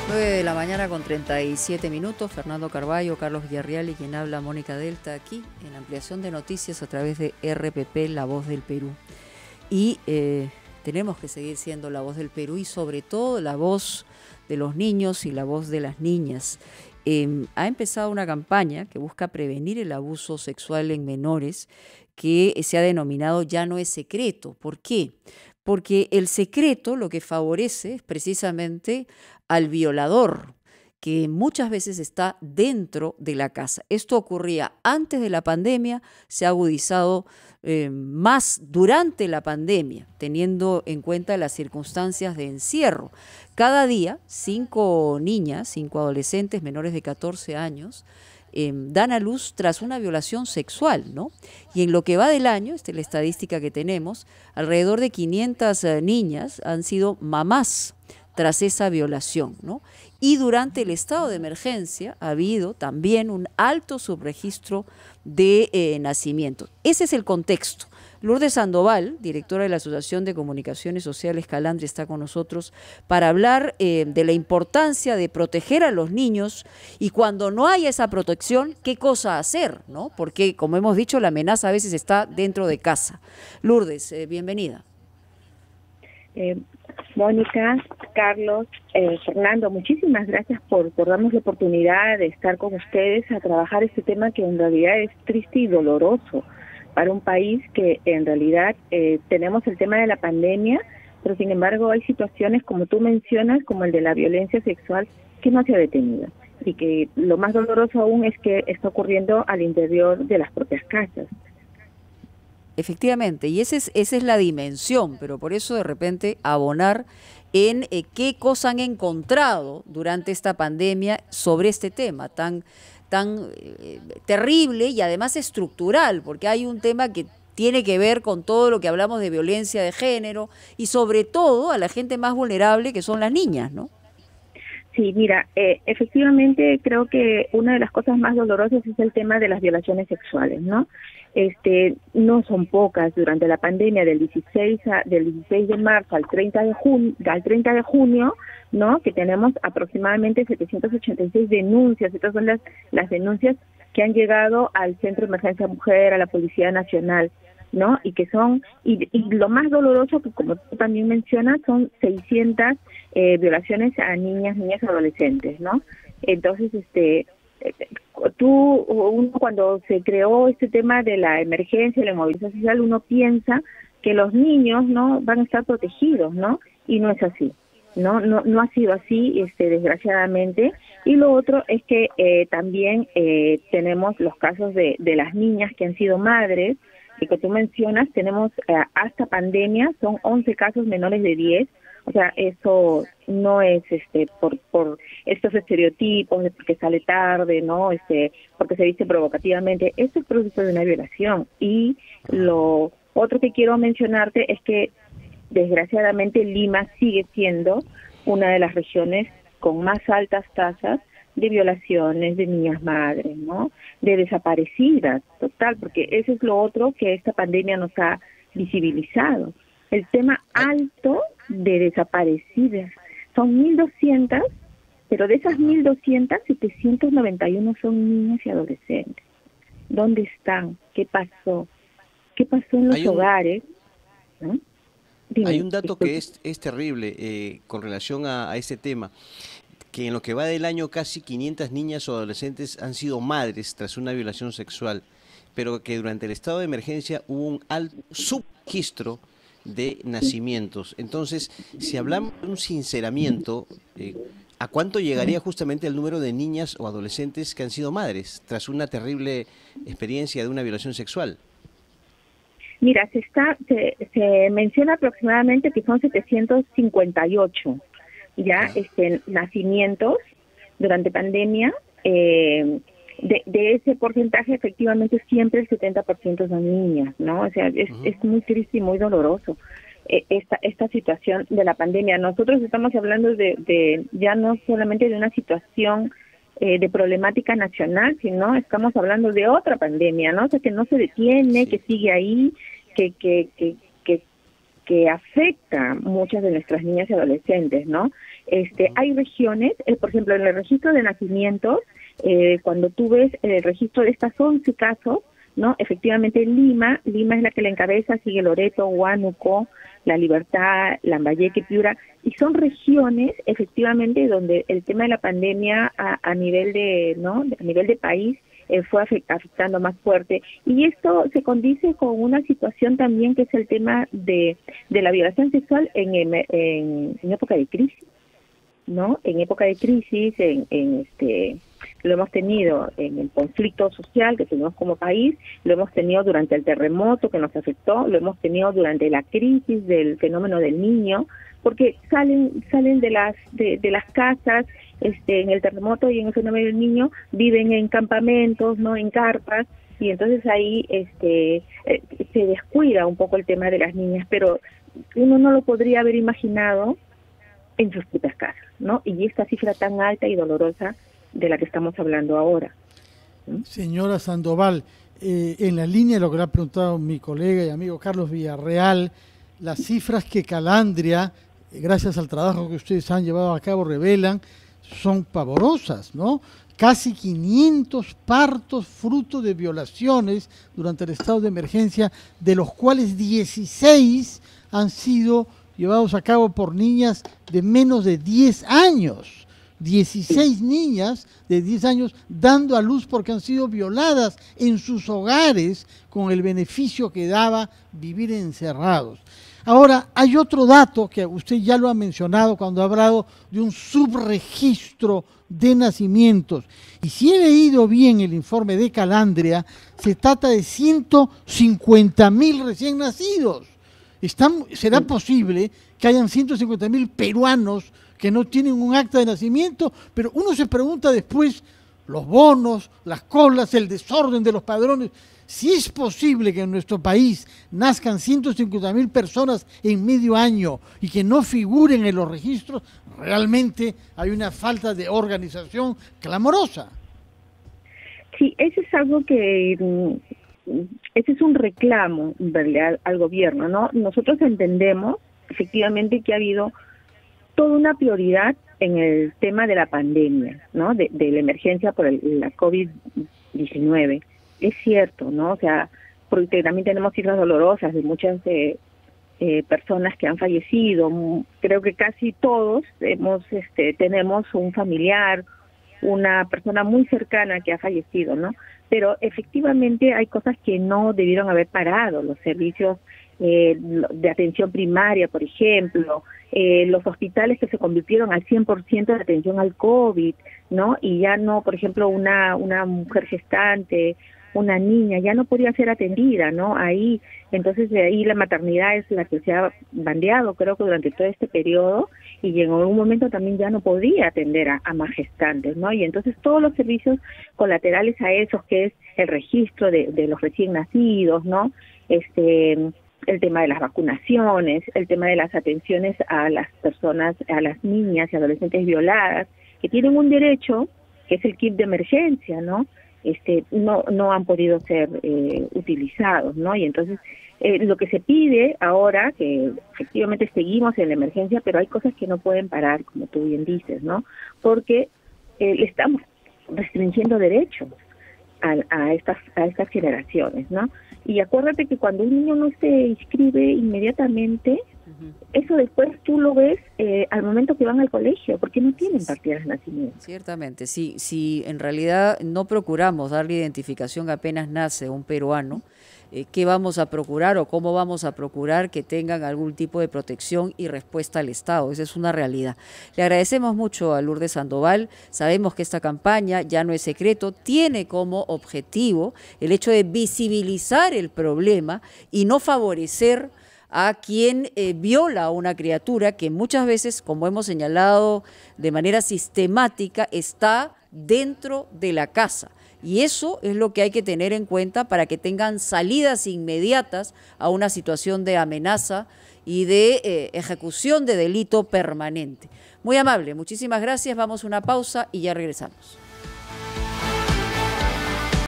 9 de la mañana con 37 minutos, Fernando Carballo, Carlos Villarreal y quien habla Mónica Delta aquí en ampliación de noticias a través de RPP, La Voz del Perú. Y tenemos que seguir siendo la voz del Perú y sobre todo la voz de los niños y la voz de las niñas. Ha empezado una campaña que busca prevenir el abuso sexual en menores que se ha denominado Ya no es secreto. ¿Por qué? Porque el secreto lo que favorece es precisamente al violador, que muchas veces está dentro de la casa. Esto ocurría antes de la pandemia, se ha agudizado más durante la pandemia, teniendo en cuenta las circunstancias de encierro. Cada día, 5 niñas, 5 adolescentes menores de 14 años, dan a luz tras una violación sexual, ¿no? Y en lo que va del año, esta es la estadística que tenemos, alrededor de 500 niñas han sido mamás tras esa violación, ¿no? Y durante el estado de emergencia ha habido también un alto subregistro de nacimientos. Ese es el contexto. Lourdes Sandoval, directora de la Asociación de Comunicaciones Sociales Calandria, está con nosotros para hablar de la importancia de proteger a los niños y cuando no hay esa protección, qué cosa hacer, ¿no? Porque, como hemos dicho, la amenaza a veces está dentro de casa. Lourdes, bienvenida. Mónica, Carlos, Fernando, muchísimas gracias por darnos la oportunidad de estar con ustedes a trabajar este tema que en realidad es triste y doloroso para un país que en realidad tenemos el tema de la pandemia, pero sin embargo hay situaciones como tú mencionas, como el de la violencia sexual, que no se ha detenido y que lo más doloroso aún es que está ocurriendo al interior de las propias casas. Efectivamente, y esa es la dimensión, pero por eso de repente abonar en qué cosa han encontrado durante esta pandemia sobre este tema tan terrible y además estructural, porque hay un tema que tiene que ver con todo lo que hablamos de violencia de género y sobre todo a la gente más vulnerable que son las niñas, ¿no? Sí, mira, efectivamente creo que una de las cosas más dolorosas es el tema de las violaciones sexuales, ¿no? No son pocas. Durante la pandemia del 16 de marzo al 30 de junio, ¿no? Que tenemos aproximadamente 786 denuncias. Estas son las denuncias que han llegado al Centro de Emergencia Mujer, a la Policía Nacional, ¿no? Y que son, y lo más doloroso, que como tú también mencionas, son 600 violaciones a niñas y adolescentes, ¿no? Entonces, uno cuando se creó este tema de la emergencia, la movilización social, uno piensa que los niños no van a estar protegidos, ¿no? Y no es así. No ha sido así, desgraciadamente. Y lo otro es que también tenemos los casos de las niñas que han sido madres, y que tú mencionas, tenemos hasta pandemia, son 11 casos menores de 10. O sea, eso no es por estos estereotipos de que sale tarde, ¿no? Porque se dice provocativamente. Esto es producto de una violación. Y lo otro que quiero mencionarte es que desgraciadamente Lima sigue siendo una de las regiones con más altas tasas de violaciones de niñas madres, ¿no? De desaparecidas, total, porque eso es lo otro que esta pandemia nos ha visibilizado. El tema alto de desaparecidas. Son 1.200, pero de esas 1.200, 791 son niñas y adolescentes. ¿Dónde están? ¿Qué pasó? ¿Qué pasó en los hogares? ¿No? Dime, Hay un dato que es terrible con relación a este tema, que en lo que va del año casi 500 niñas o adolescentes han sido madres tras una violación sexual, pero que durante el estado de emergencia hubo un alto subregistro de nacimientos. Entonces, si hablamos de un sinceramiento, ¿a cuánto llegaría justamente el número de niñas o adolescentes que han sido madres tras una terrible experiencia de una violación sexual? Mira, se menciona aproximadamente que son 758 ya nacimientos durante pandemia. De ese porcentaje, efectivamente, siempre el 70% son niñas, ¿no? O sea, es muy triste y muy doloroso esta situación de la pandemia. Nosotros estamos hablando de ya no solamente de una situación de problemática nacional, sino estamos hablando de otra pandemia, ¿no? O sea, que no se detiene, que sigue ahí, que que afecta a muchas de nuestras niñas y adolescentes, ¿no? Hay regiones, por ejemplo, en el registro de nacimientos, cuando tú ves el registro de estas 11 casos, ¿no? Efectivamente Lima es la que la encabeza, sigue Loreto, Huánuco, La Libertad, Lambayeque, Piura, y son regiones efectivamente donde el tema de la pandemia a nivel de, ¿no? A nivel de país fue afectando más fuerte, y esto se condice con una situación también que es el tema de la violación sexual en época de crisis, ¿no? En época de crisis, lo hemos tenido en el conflicto social que tenemos como país, lo hemos tenido durante el terremoto que nos afectó, lo hemos tenido durante la crisis del fenómeno del niño, porque salen de las casas, en el terremoto y en el fenómeno del niño, viven en campamentos, no en carpas, y entonces ahí se descuida un poco el tema de las niñas, pero uno no lo podría haber imaginado en sus propias casas, ¿no? Y esta cifra tan alta y dolorosa de la que estamos hablando ahora. Señora Sandoval, en la línea de lo que le ha preguntado mi colega y amigo Carlos Villarreal, las cifras que Calandria, gracias al trabajo que ustedes han llevado a cabo, revelan, son pavorosas, ¿no? Casi 500 partos fruto de violaciones durante el estado de emergencia, de los cuales 16 han sido llevados a cabo por niñas de menos de 10 años. 16 niñas de 10 años dando a luz porque han sido violadas en sus hogares con el beneficio que daba vivir encerrados. Ahora, hay otro dato que usted ya lo ha mencionado cuando ha hablado de un subregistro de nacimientos. Y si he leído bien el informe de Calandria, se trata de 150.000 recién nacidos. ¿Será posible que hayan 150.000 peruanos que no tienen un acta de nacimiento? Pero uno se pregunta después, los bonos, las colas, el desorden de los padrones, si es posible que en nuestro país nazcan 150.000 personas en medio año y que no figuren en los registros, realmente hay una falta de organización clamorosa. Sí, eso es algo que... Ese es un reclamo, en realidad, al gobierno, ¿no? Nosotros entendemos, efectivamente, que ha habido toda una prioridad en el tema de la pandemia, ¿no? De la emergencia por la COVID-19. Es cierto, ¿no? O sea, porque también tenemos cifras dolorosas de muchas personas que han fallecido. Creo que casi todos tenemos un familiar, una persona muy cercana que ha fallecido, ¿no? Pero efectivamente hay cosas que no debieron haber parado, los servicios de atención primaria, por ejemplo, los hospitales que se convirtieron al 100% de atención al COVID, ¿no? Y ya no, por ejemplo, una mujer gestante, una niña, ya no podía ser atendida, ¿no? Ahí, entonces de ahí la maternidad es la que se ha bandeado, creo que durante todo este periodo, y en algún momento también ya no podía atender a más gestantes, ¿no? Y entonces todos los servicios colaterales a esos, que es el registro de los recién nacidos, ¿no? El tema de las vacunaciones, el tema de las atenciones a las personas, a las niñas y adolescentes violadas, que tienen un derecho, que es el kit de emergencia, ¿no? No han podido ser utilizados, ¿no? Y entonces lo que se pide ahora, que efectivamente seguimos en la emergencia, pero hay cosas que no pueden parar, como tú bien dices, ¿no? Porque le estamos restringiendo derechos a estas generaciones, ¿no? Y acuérdate que cuando un niño no se inscribe inmediatamente, eso después tú lo ves al momento que van al colegio, porque no tienen partidas de nacimiento. Ciertamente, si en realidad no procuramos darle identificación apenas nace un peruano, ¿qué vamos a procurar o cómo vamos a procurar que tengan algún tipo de protección y respuesta al Estado? Esa es una realidad. Le agradecemos mucho a Lourdes Sandoval. Sabemos que esta campaña, ya no es secreto, tiene como objetivo el hecho de visibilizar el problema y no favorecer a quien viola a una criatura que muchas veces, como hemos señalado de manera sistemática, está dentro de la casa. Y eso es lo que hay que tener en cuenta para que tengan salidas inmediatas a una situación de amenaza y de ejecución de delito permanente. Muy amable, muchísimas gracias. Vamos a una pausa y ya regresamos.